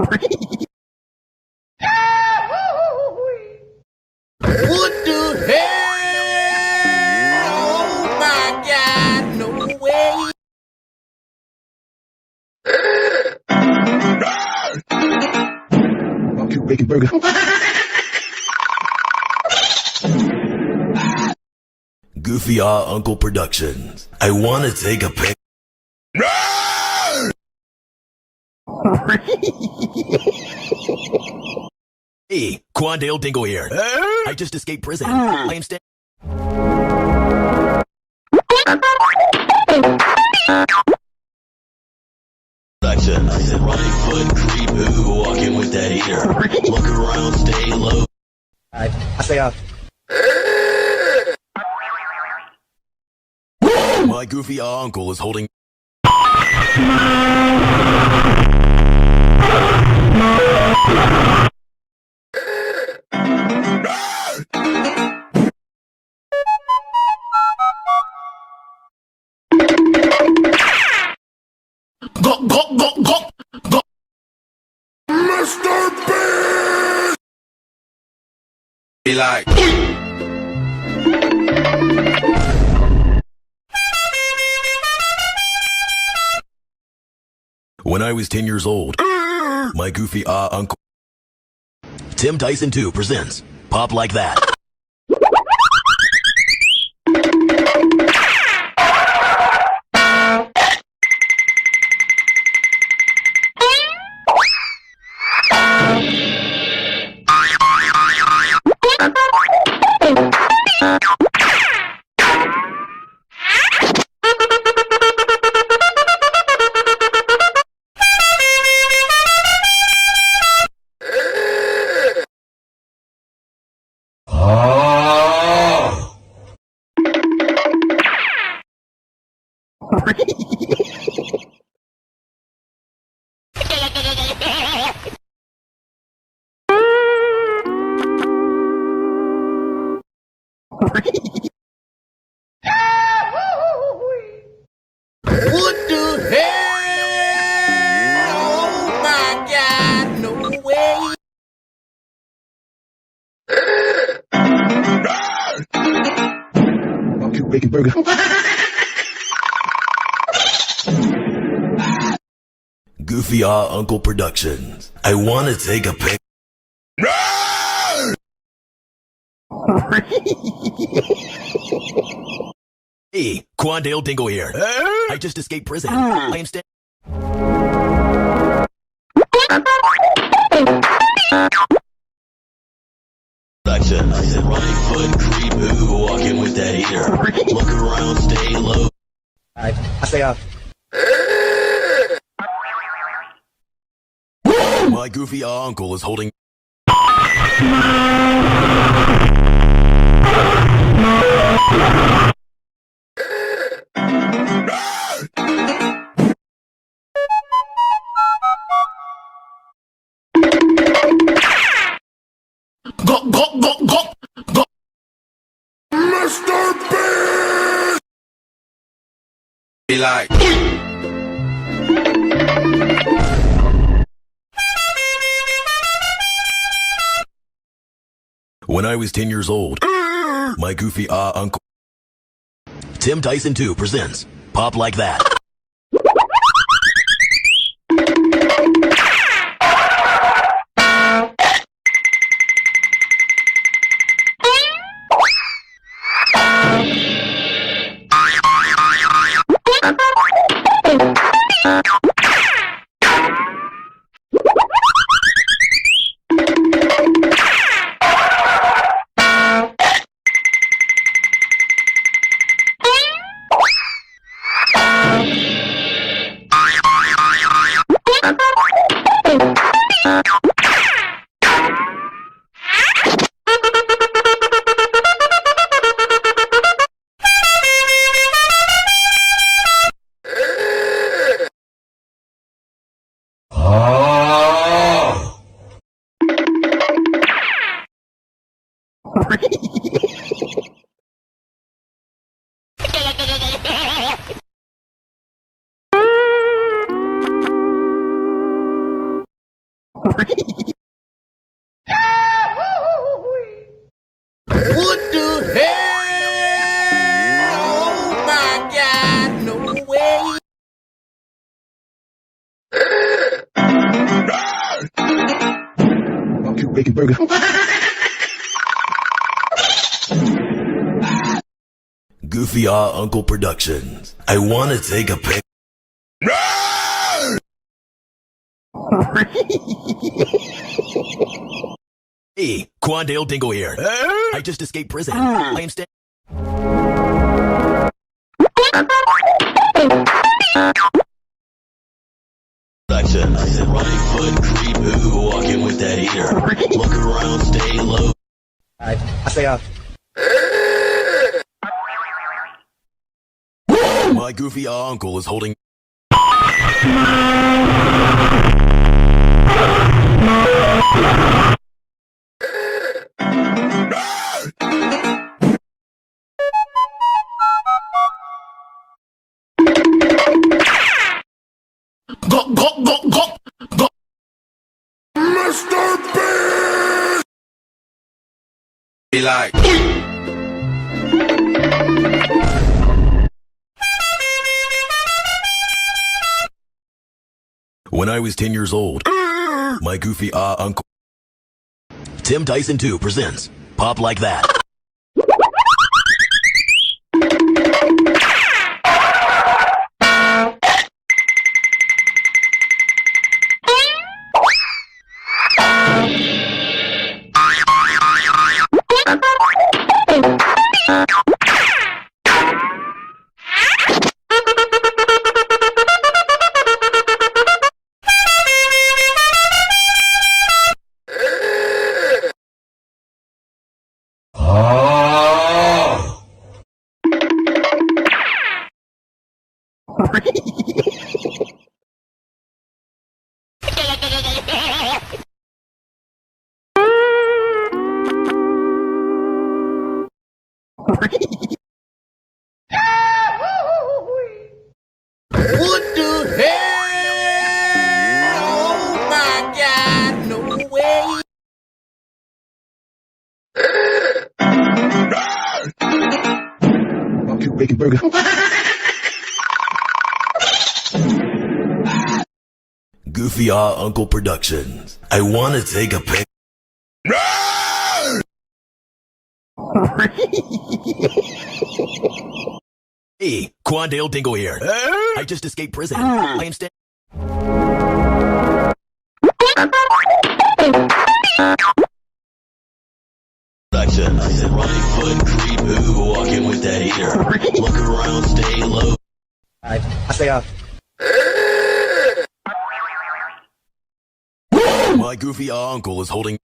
What the hell? Oh my God, no way. Barbecue bacon burger. Goofy Uncle Productions. I want to take a pic. Hey, Quandale Dingle here. I just escaped prison. I am staying. I said right foot creep, ooh, walking with that eater. Look around, stay low. Alright, I stay off. My goofy uncle is holding. Go. Mr. Beast! Be like. When I was 10 years old, my goofy uncle Tim Tyson 2 presents Pop Like That. What the hell? Oh my God, no way. Barbecue bacon burger. Goofy Uncle Productions. I want to take a pic. Hey, Quandale Dingle here. I just escaped prison. I am staying. I said right foot creep, ooh, walking with that eater. Look around, stay low. Alright, I stay off. My goofy uncle is holding. Go. Mr. Beast! Be like. When I was 10 years old, my goofy uncle Tim Tyson 2 presents Pop Like That. What the hell? Oh my God, no way. Barbecue bacon burger. Goofy Uncle Productions. I want to take a pic. Hey, Quandale Dingle here. I just escaped prison. I am staying. Right foot creep who walking with that heater. Look around, stay low. Alright, I say My goofy uncle is holding. Go. Mr. Beast! Be like. When I was 10 years old, my goofy uncle Tim Tyson 2 presents Pop Like That. What the hell? Oh my God, no way. barbecue bacon burger. Goofy Uncle Productions. I want to take a pic. Hey, Quandale Dingle here. I just escaped prison. I am staying. Right foot creep who walking with that heater. Look around, stay low. Alright, I say My goofy uncle is holding.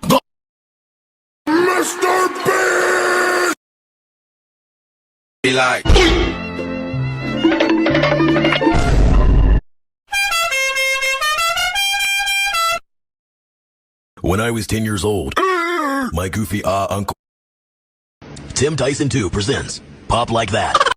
Go. Mr. Beast! Be like. When I was 10 years old, my goofy uncle Tim Tyson 2 presents Pop Like That.